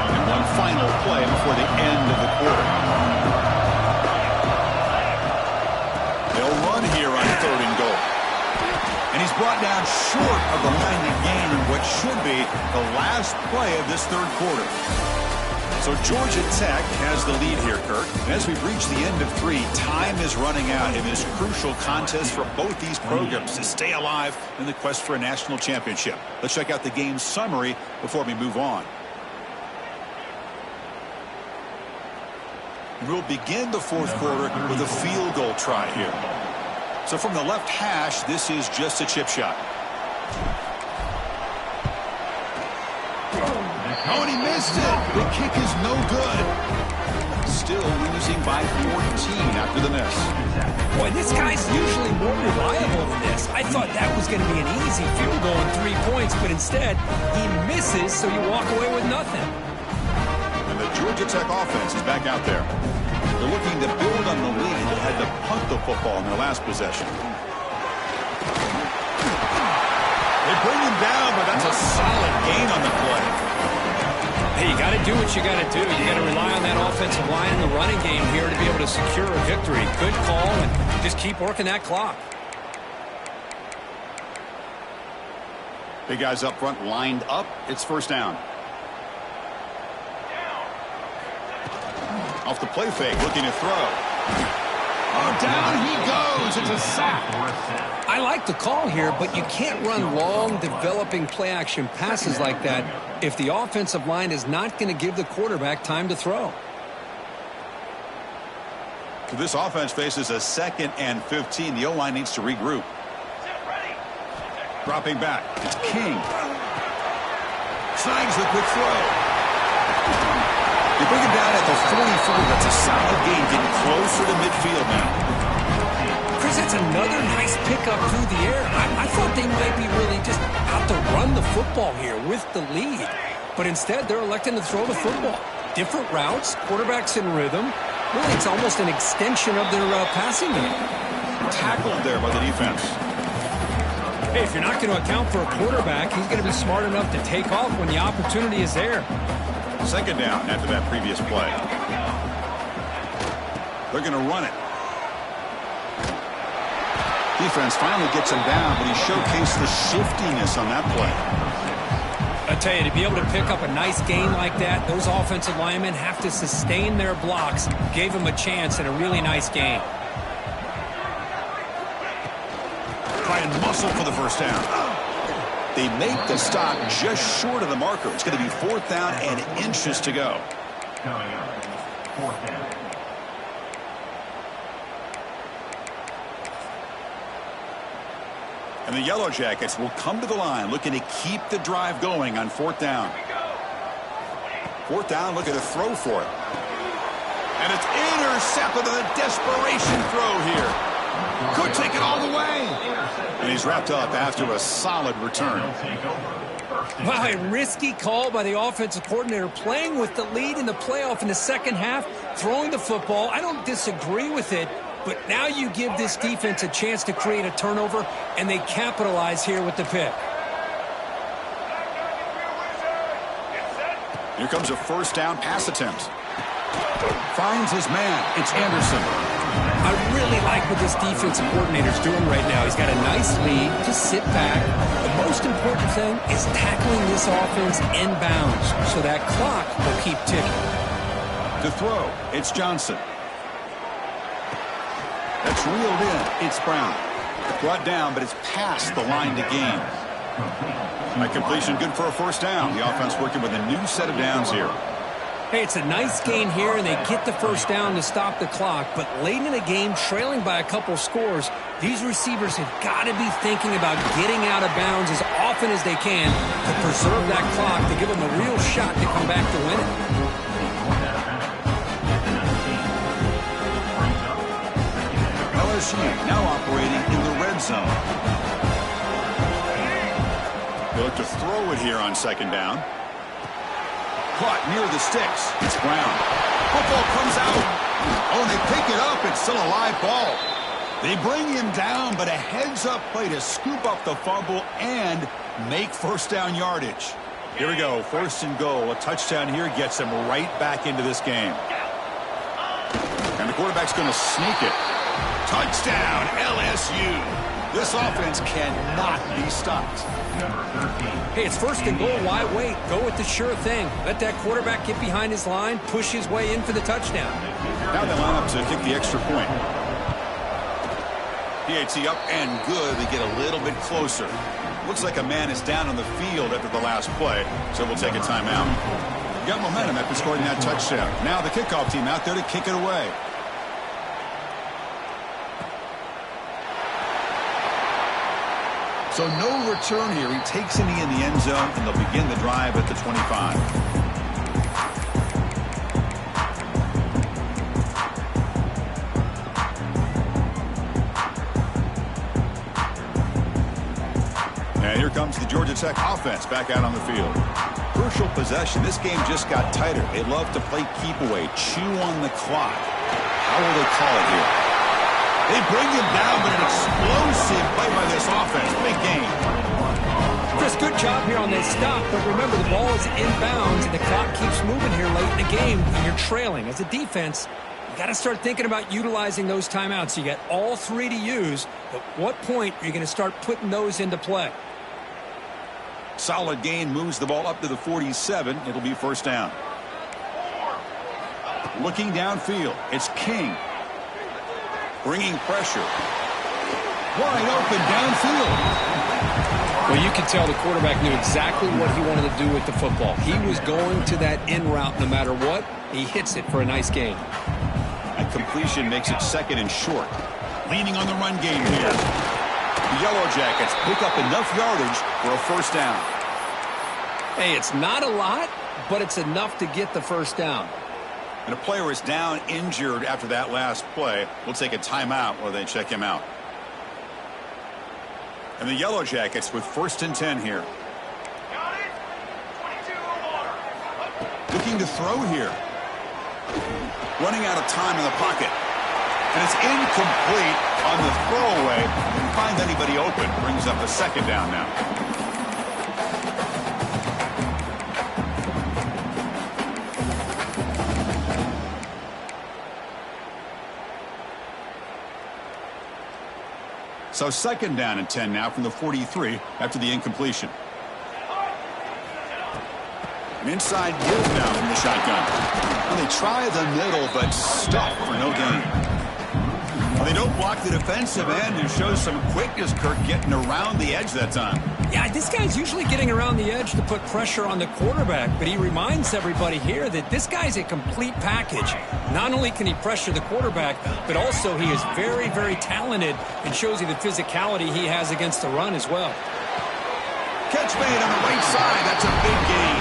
And one final play before the end of the quarter. They'll run here on third and goal. And he's brought down short of the line to gain in what should be the last play of this third quarter. So Georgia Tech has the lead here, Kirk. And as we've reached the end of 3, time is running out in this crucial contest for both these programs to stay alive in the quest for a national championship. Let's check out the game summary before we move on. We'll begin the fourth quarter with a field goal try here. So from the left hash, this is just a chip shot. Oh, and he missed it. The kick is no good. Still losing by 14 after the miss. Boy, this guy's usually more reliable than this. I thought that was going to be an easy field goal and 3 points, but instead, he misses, so you walk away with nothing. And the Georgia Tech offense is back out there. They're looking to build on the lead that had to punt the football in their last possession. They bring him down, but that's a solid gain on the play. Hey, you got to do what you got to do. You got to rely on that offensive line in the running game here to be able to secure a victory. Good call, and just keep working that clock. Big guys up front lined up. It's first down. Off the play fake, looking to throw. Oh, down he goes. It's a sack. I like the call here, but you can't run long, developing play-action passes like that if the offensive line is not going to give the quarterback time to throw. So this offense faces a 2nd and 15. The O-line needs to regroup. Dropping back. It's King. Snags the quick throw. They bring him down at the 44. That's a solid gain, getting closer to midfield now. Chris, that's another nice pickup through the air. I thought they might be really just out to run the football here with the lead. But instead, they're electing to throw the football. Different routes, quarterbacks in rhythm. Really, it's almost an extension of their passing game. Tackled there by the defense. Hey, if you're not going to account for a quarterback, he's going to be smart enough to take off when the opportunity is there. Second down after that previous play. They're going to run it. Defense finally gets him down, but he showcased the shiftiness on that play. I tell you, to be able to pick up a nice gain like that, those offensive linemen have to sustain their blocks. Gave him a chance and a really nice gain. Try and muscle for the first down. They make the stop just short of the marker. It's going to be 4th down and inches to go. Coming up, 4th down. And the Yellow Jackets will come to the line looking to keep the drive going on 4th down. 4th down, looking to throw for it. And it's intercepted with a desperation throw here. Could take it all the way. And he's wrapped up after a solid return. Wow, a risky call by the offensive coordinator, playing with the lead in the playoff in the second half, throwing the football. I don't disagree with it, but now you give this defense a chance to create a turnover, and they capitalize here with the pick. Here comes a first down pass attempt. Finds his man. It's Anderson. I really like what this defensive coordinator's doing right now. He's got a nice lead. Just sit back. The most important thing is tackling this offense inbounds so that clock will keep ticking. To throw, it's Johnson. That's reeled in. It's Brown. Brought down, but it's past the line to gain. My completion good for a first down. The offense working with a new set of downs here. Hey, it's a nice gain here, and they get the first down to stop the clock. But late in the game, trailing by a couple scores, these receivers have got to be thinking about getting out of bounds as often as they can to preserve that clock, to give them a real shot to come back to win it. LSU now operating in the red zone. They look to throw it here on second down. Caught near the sticks. It's Brown. Football comes out. Oh, and they pick it up. It's still a live ball. They bring him down, but a heads-up play to scoop up the fumble and make first down yardage. Here we go. First and goal. A touchdown here gets him right back into this game. And the quarterback's going to sneak it. Touchdown, LSU. This offense cannot be stopped. Hey, it's first and goal. Why wait? Go with the sure thing. Let that quarterback get behind his line, push his way in for the touchdown. Now they line up to kick the extra point. PAT up and good. They get a little bit closer. Looks like a man is down on the field after the last play, so we'll take a timeout. Got momentum after scoring that touchdown. Now the kickoff team out there to kick it away. So no return here. He takes it in the end zone, and they'll begin the drive at the 25. And here comes the Georgia Tech offense back out on the field. Crucial possession. This game just got tighter. They love to play keep away, chew on the clock. How will they call it here? They bring him down, but an explosive play by this offense. Big game. Chris, good job here on this stop, but remember the ball is inbounds and the clock keeps moving here late in the game and you're trailing. As a defense, you got to start thinking about utilizing those timeouts. You got all three to use. At what point are you going to start putting those into play? Solid gain, moves the ball up to the 47. It'll be first down. Looking downfield, it's King. Bringing pressure. Wide open downfield. Well, you can tell the quarterback knew exactly what he wanted to do with the football. He was going to that in route no matter what. He hits it for a nice gain. And completion makes it second and short. Leaning on the run game here. The Yellow Jackets pick up enough yardage for a first down. Hey, it's not a lot, but it's enough to get the first down. And a player is down injured after that last play. We'll take a timeout while they check him out. And the Yellow Jackets with first and 10 here. Looking to throw here. Running out of time in the pocket. And it's incomplete on the throwaway. Didn't find anybody open. Brings up a second down now. So second down and 10 now from the 43 after the incompletion. An inside give now from the shotgun. And they try the middle, but stuck for no gain. Well, they don't block the defensive end and show some quickness, Kirk, getting around the edge that time. Yeah, this guy's usually getting around the edge to put pressure on the quarterback, but he reminds everybody here that this guy's a complete package. Not only can he pressure the quarterback, but also he is very, very talented and shows you the physicality he has against the run as well. Catch made on the right side. That's a big gain.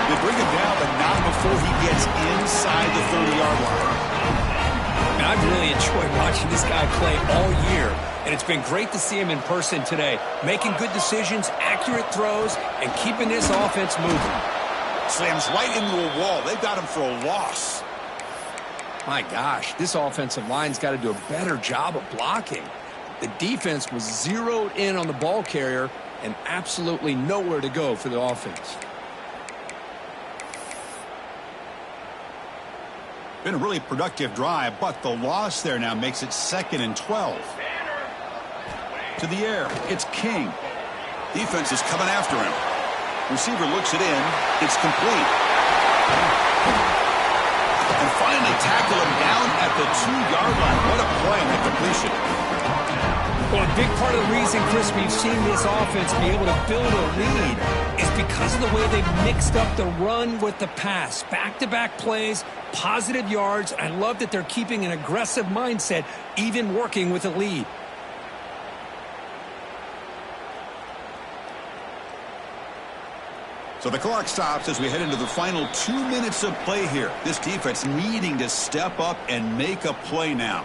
They bring him down, but not before he gets inside the 30-yard line. And I've really enjoyed watching this guy play all year, and it's been great to see him in person today, making good decisions, accurate throws, and keeping this offense moving. Slams right into a wall. They've got him for a loss. My gosh, this offensive line's got to do a better job of blocking. The defense was zeroed in on the ball carrier and absolutely nowhere to go for the offense. Been a really productive drive, but the loss there now makes it second and 12. To the air, it's King. Defense is coming after him. Receiver looks it in. It's complete. And finally tackle him down at the 2-yard line. What a play in that completion. Well, a big part of the reason, Chris, we've seen this offense be able to build a lead is because of the way they've mixed up the run with the pass. Back-to-back plays, positive yards. I love that they're keeping an aggressive mindset, even working with a lead. So the clock stops as we head into the final 2 minutes of play here. This defense needing to step up and make a play now.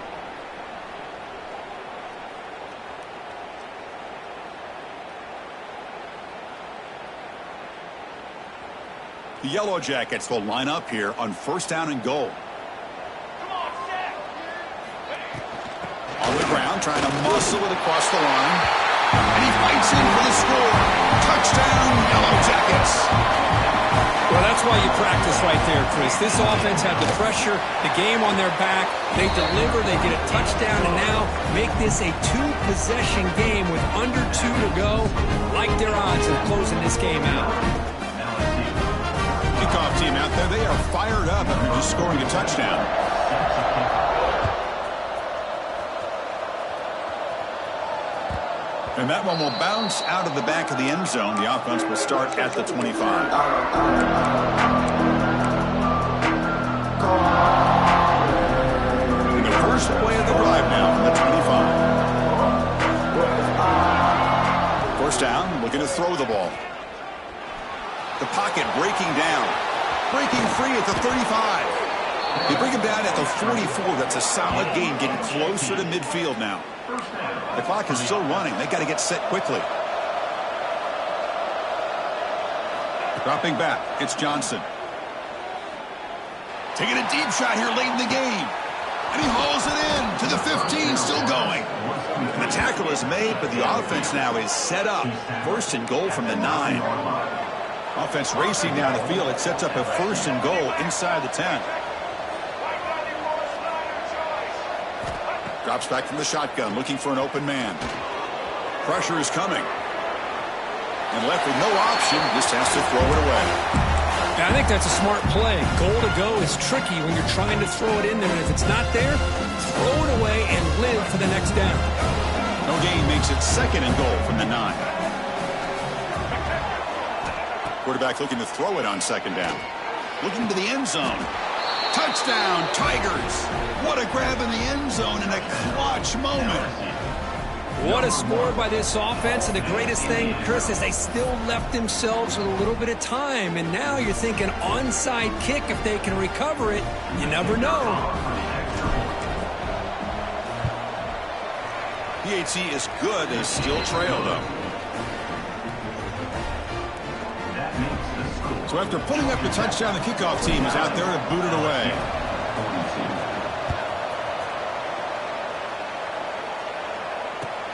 The Yellow Jackets will line up here on first down and goal. On the ground, trying to muscle it across the line. And he fights in for the score. Touchdown, Yellow Jackets. Well, that's why you practice right there, Chris. This offense had the pressure, the game on their back. They deliver, they get a touchdown, and now make this a two-possession game with under 2 to go. Like their odds of closing this game out. Kickoff team out there, they are fired up after just scoring a touchdown. And that one will bounce out of the back of the end zone. The offense will start at the 25. And the first play of the drive now from the 25. First down, looking to throw the ball. The pocket breaking down. Breaking free at the 35. They bring him down at the 44. That's a solid gain, getting closer to midfield now. The clock is still running. They got to get set quickly. Dropping back, it's Johnson. Taking a deep shot here late in the game. And he hauls it in to the 15, still going. And the tackle is made, but the offense now is set up. First and goal from the 9. Offense racing down the field. It sets up a first and goal inside the 10. Drops back from the shotgun, looking for an open man. Pressure is coming. And left with no option, just has to throw it away. I think that's a smart play. Goal to go is tricky when you're trying to throw it in there. And if it's not there, throw it away and live for the next down. No gain makes it second and goal from the 9. Quarterback looking to throw it on second down. Looking to the end zone. Touchdown, Tigers. What a grab in the end zone in a clutch moment. What a score by this offense. And the greatest thing, Chris, is they still left themselves with a little bit of time. And now you're thinking onside kick if they can recover it. You never know. PHC is good as still trail, though. So after putting up the touchdown, the kickoff team is out there to boot it away.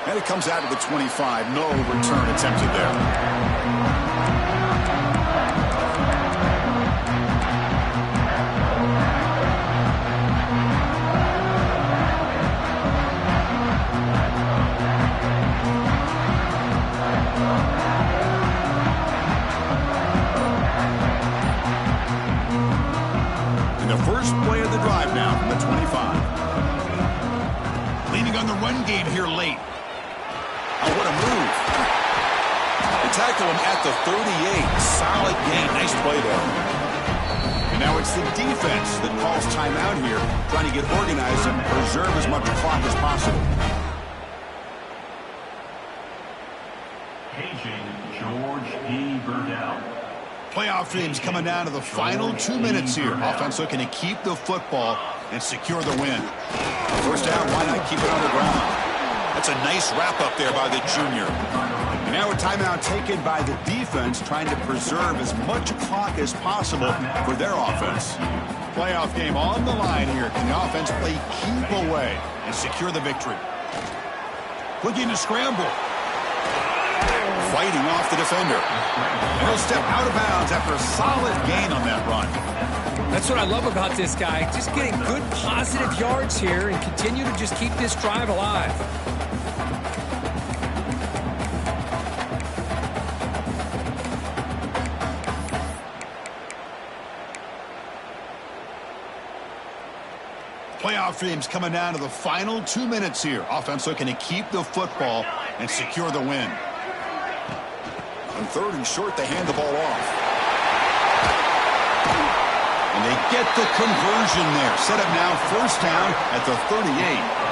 And it comes out to the 25. No return attempted there. First play of the drive now from the 25. Leaning on the run game here late. Oh, what a move. They tackle him at the 38. Solid gain. Nice play there. And now it's the defense that calls timeout here, trying to get organized and preserve as much clock as possible. Paging George E. Burdell. Playoff dreams coming down to the final 2 minutes here. Offense looking to keep the football and secure the win. First down, why not keep it on the ground? That's a nice wrap up there by the junior. And now a timeout taken by the defense, trying to preserve as much clock as possible for their offense. Playoff game on the line here. Can the offense play keep away and secure the victory? Looking to scramble. Fighting off the defender. And he'll step out of bounds after a solid gain on that run. That's what I love about this guy. Just getting good positive yards here and continue to just keep this drive alive. Playoff games coming down to the final 2 minutes here. Offense looking to keep the football and secure the win. On 3rd and short, they hand the ball off. And they get the conversion there. Set up now 1st down at the 38.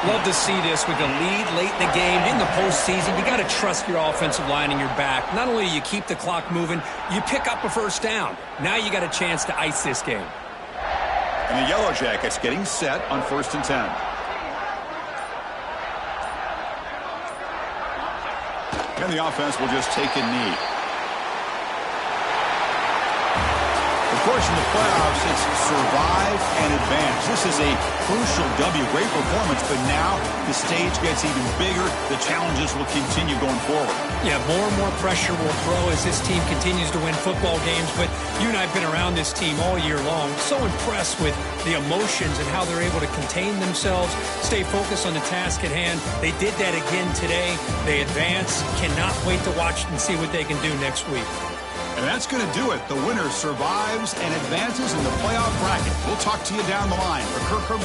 Love to see this with a lead late in the game. In the postseason, you got to trust your offensive line in your back. Not only do you keep the clock moving, you pick up a 1st down. Now you got a chance to ice this game. And the Yellow Jackets getting set on 1st and 10. And the offense will just take a knee. Of course, in the playoffs, it's survive and advance. This is a crucial W. Great performance, but now the stage gets even bigger. The challenges will continue going forward. Yeah, more and more pressure will grow as this team continues to win football games. But you and I have been around this team all year long. So impressed with the emotions and how they're able to contain themselves, stay focused on the task at hand. They did that again today. They advance. Cannot wait to watch and see what they can do next week. And that's going to do it. The winner survives and advances in the playoff bracket. We'll talk to you down the line. For Kirk Herbst